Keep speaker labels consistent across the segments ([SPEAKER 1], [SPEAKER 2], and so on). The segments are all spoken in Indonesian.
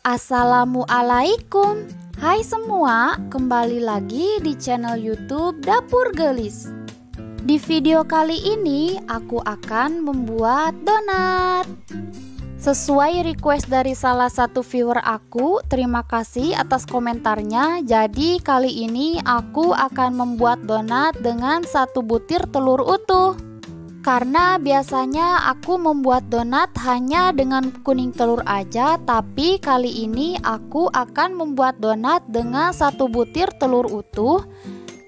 [SPEAKER 1] Assalamualaikum. Hai semua, kembali lagi di channel YouTube Dapur Gelis. Di video kali ini aku akan membuat donat. Sesuai request dari salah satu viewer aku, terima kasih atas komentarnya. Jadi kali ini aku akan membuat donat dengan 1 butir telur utuh. Karena biasanya aku membuat donat hanya dengan kuning telur aja, tapi kali ini aku akan membuat donat dengan 1 butir telur utuh.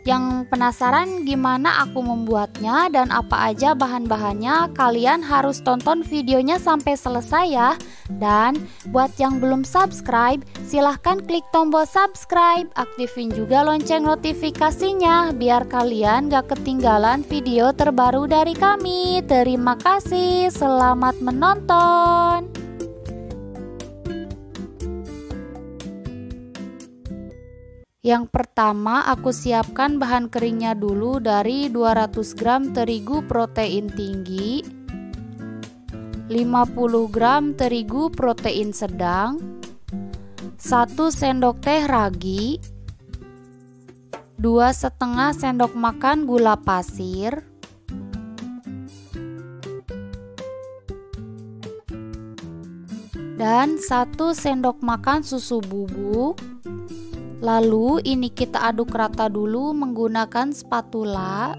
[SPEAKER 1] Yang penasaran gimana aku membuatnya dan apa aja bahan-bahannya, kalian harus tonton videonya sampai selesai ya. Dan buat yang belum subscribe, silahkan klik tombol subscribe, aktifin juga lonceng notifikasinya biar kalian gak ketinggalan video terbaru dari kami. Terima kasih, selamat menonton. Yang pertama aku siapkan bahan keringnya dulu dari 200 gram terigu protein tinggi, 50 gram terigu protein sedang, 1 sendok teh ragi, 2,5 sendok makan gula pasir, dan 1 sendok makan susu bubuk. Lalu ini kita aduk rata dulu menggunakan spatula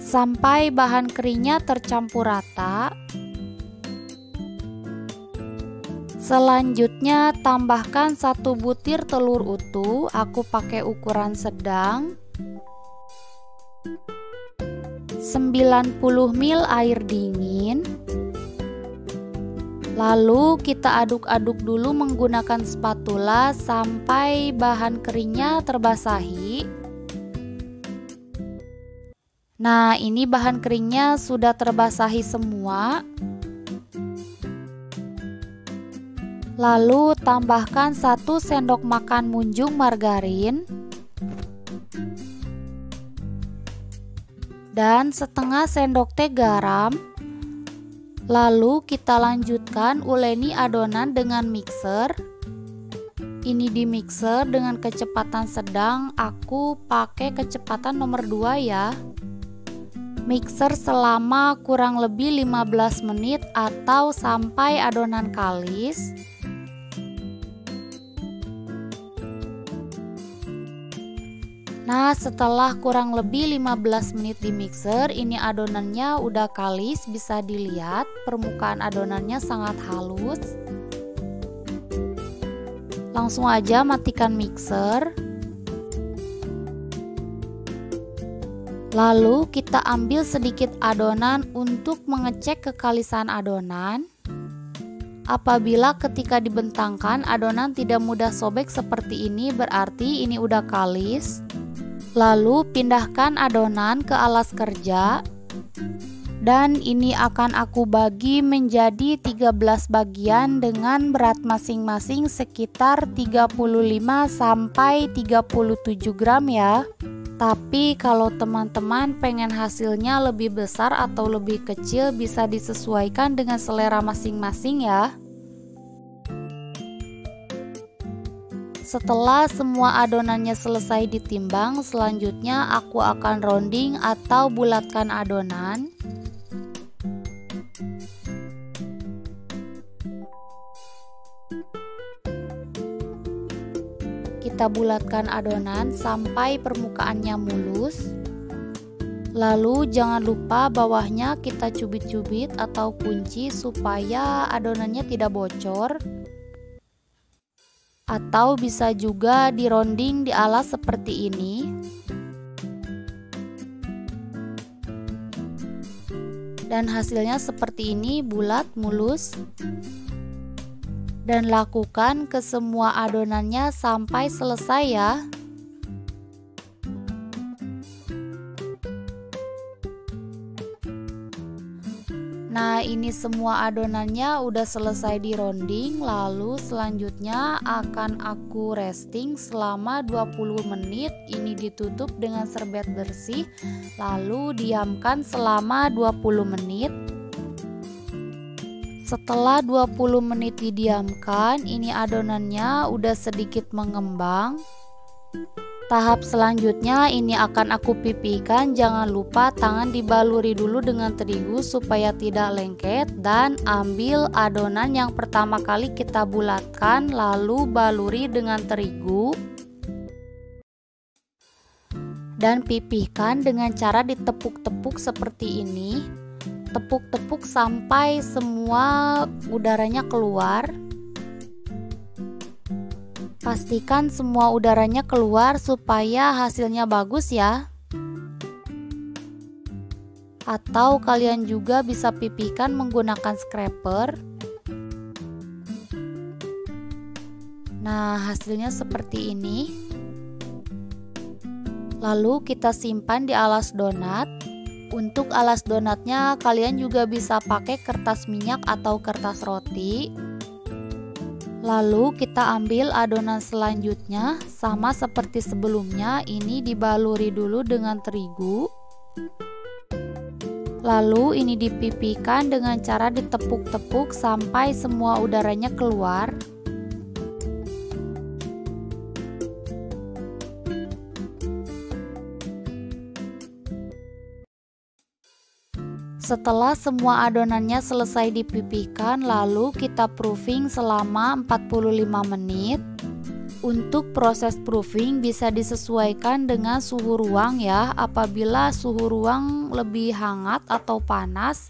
[SPEAKER 1] sampai bahan keringnya tercampur rata. Selanjutnya tambahkan 1 butir telur utuh, aku pakai ukuran sedang, 90 ml air dingin. Lalu kita aduk-aduk dulu menggunakan spatula sampai bahan keringnya terbasahi. Nah, ini bahan keringnya sudah terbasahi semua. Lalu tambahkan 1 sendok makan munjung margarin dan setengah sendok teh garam. Lalu kita lanjutkan uleni adonan dengan mixer. Ini di mixer dengan kecepatan sedang, aku pakai kecepatan nomor 2 ya. Mixer selama kurang lebih 15 menit atau sampai adonan kalis. Nah, setelah kurang lebih 15 menit di mixer, ini adonannya udah kalis, bisa dilihat permukaan adonannya sangat halus. Langsung aja matikan mixer. Lalu kita ambil sedikit adonan untuk mengecek kekalisan adonan. Apabila ketika dibentangkan adonan tidak mudah sobek seperti ini, berarti ini udah kalis. Lalu pindahkan adonan ke alas kerja. Dan ini akan aku bagi menjadi 13 bagian dengan berat masing-masing sekitar 35 sampai 37 gram ya. Tapi kalau teman-teman pengen hasilnya lebih besar atau lebih kecil, bisa disesuaikan dengan selera masing-masing ya. Setelah semua adonannya selesai ditimbang, selanjutnya aku akan rounding atau bulatkan adonan. Kita bulatkan adonan sampai permukaannya mulus. Lalu jangan lupa bawahnya kita cubit-cubit atau kunci supaya adonannya tidak bocor. Atau bisa juga dironding di alas seperti ini. Dan hasilnya seperti ini, bulat, mulus. Dan lakukan ke semua adonannya sampai selesai ya. Nah, ini semua adonannya udah selesai dironding. Lalu selanjutnya akan aku resting selama 20 menit. Ini ditutup dengan serbet bersih. Lalu diamkan selama 20 menit. Setelah 20 menit didiamkan, ini adonannya udah sedikit mengembang. Tahap selanjutnya ini akan aku pipihkan. Jangan lupa tangan dibaluri dulu dengan terigu supaya tidak lengket, dan ambil adonan yang pertama kali kita bulatkan lalu baluri dengan terigu dan pipihkan dengan cara ditepuk-tepuk seperti ini. Tepuk-tepuk sampai semua udaranya keluar. Pastikan semua udaranya keluar supaya hasilnya bagus ya. Atau kalian juga bisa pipihkan menggunakan scraper. Nah, hasilnya seperti ini. Lalu kita simpan di alas donat. Untuk alas donatnya kalian juga bisa pakai kertas minyak atau kertas roti. Lalu kita ambil adonan selanjutnya, sama seperti sebelumnya, ini dibaluri dulu dengan terigu. Lalu ini dipipihkan dengan cara ditepuk-tepuk sampai semua udaranya keluar. Setelah semua adonannya selesai dipipihkan, lalu kita proofing selama 45 menit. Untuk proses proofing bisa disesuaikan dengan suhu ruang ya. Apabila suhu ruang lebih hangat atau panas,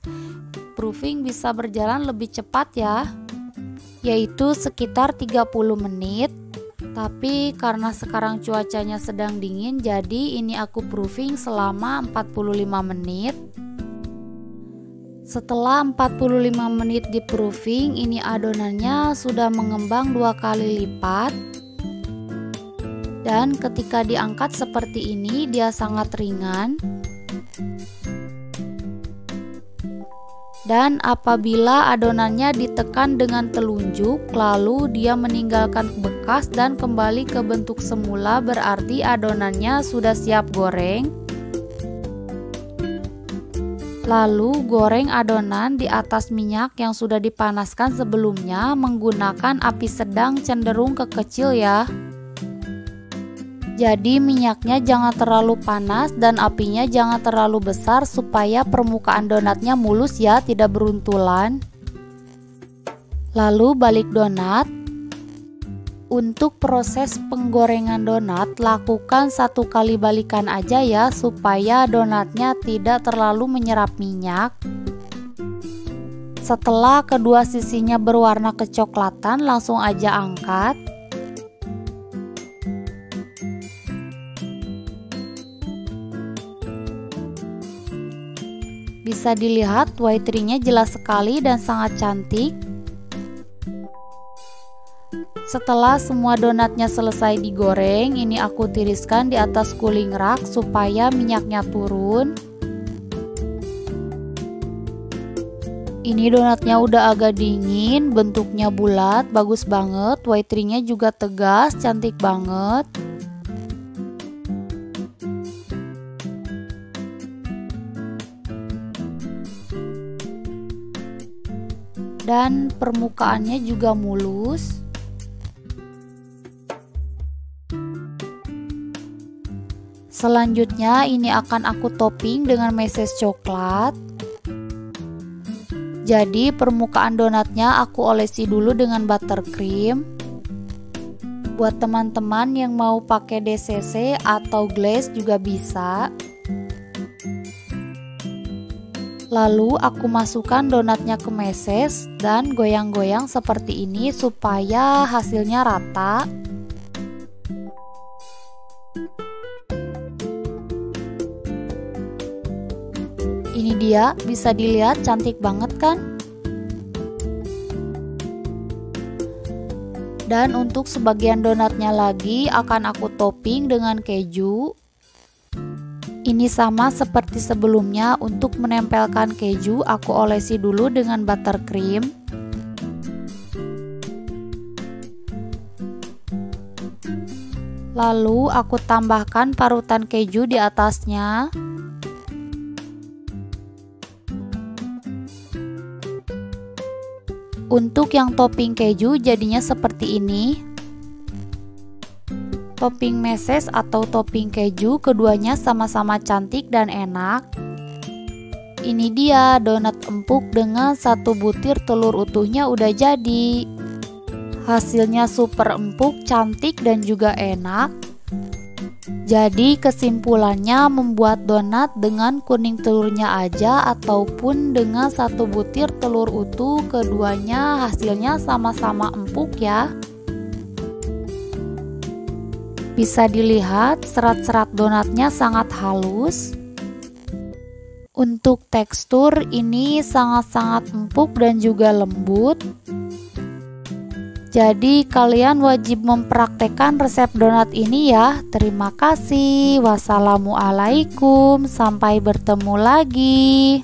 [SPEAKER 1] proofing bisa berjalan lebih cepat ya, yaitu sekitar 30 menit. Tapi karena sekarang cuacanya sedang dingin, jadi ini aku proofing selama 45 menit. Setelah 45 menit di proofing, ini adonannya sudah mengembang 2 kali lipat. Dan ketika diangkat seperti ini, dia sangat ringan. Dan apabila adonannya ditekan dengan telunjuk, lalu dia meninggalkan bekas dan kembali ke bentuk semula, berarti adonannya sudah siap goreng. Lalu goreng adonan di atas minyak yang sudah dipanaskan sebelumnya menggunakan api sedang cenderung ke kecil ya. Jadi minyaknya jangan terlalu panas dan apinya jangan terlalu besar supaya permukaan donatnya mulus ya, tidak beruntulan. Lalu balik donat. Untuk proses penggorengan donat, lakukan 1 kali balikan aja ya, supaya donatnya tidak terlalu menyerap minyak. Setelah kedua sisinya berwarna kecoklatan, langsung aja angkat. Bisa dilihat white ring-nya jelas sekali dan sangat cantik. Setelah semua donatnya selesai digoreng, ini aku tiriskan di atas cooling rack supaya minyaknya turun. Ini donatnya udah agak dingin, bentuknya bulat, bagus banget, white ring-nya juga tegas, cantik banget. Dan permukaannya juga mulus. Selanjutnya ini akan aku topping dengan meses coklat. Jadi permukaan donatnya aku olesi dulu dengan buttercream. Buat teman-teman yang mau pakai DCC atau glaze juga bisa. Lalu aku masukkan donatnya ke meses dan goyang-goyang seperti ini supaya hasilnya rata. Ini dia, bisa dilihat cantik banget kan? Dan untuk sebagian donatnya lagi akan aku topping dengan keju. Ini sama seperti sebelumnya, untuk menempelkan keju aku olesi dulu dengan buttercream. Lalu aku tambahkan parutan keju di atasnya. Untuk yang topping keju jadinya seperti ini. Topping meses atau topping keju, keduanya sama-sama cantik dan enak. Ini dia donat empuk dengan 1 butir telur utuhnya udah jadi. Hasilnya super empuk, cantik dan juga enak. Jadi kesimpulannya, membuat donat dengan kuning telurnya aja ataupun dengan 1 butir telur utuh, keduanya hasilnya sama-sama empuk ya. Bisa dilihat serat-serat donatnya sangat halus. Untuk tekstur ini sangat-sangat empuk dan juga lembut. Jadi kalian wajib mempraktekkan resep donat ini ya. Terima kasih. Wassalamualaikum. Sampai bertemu lagi.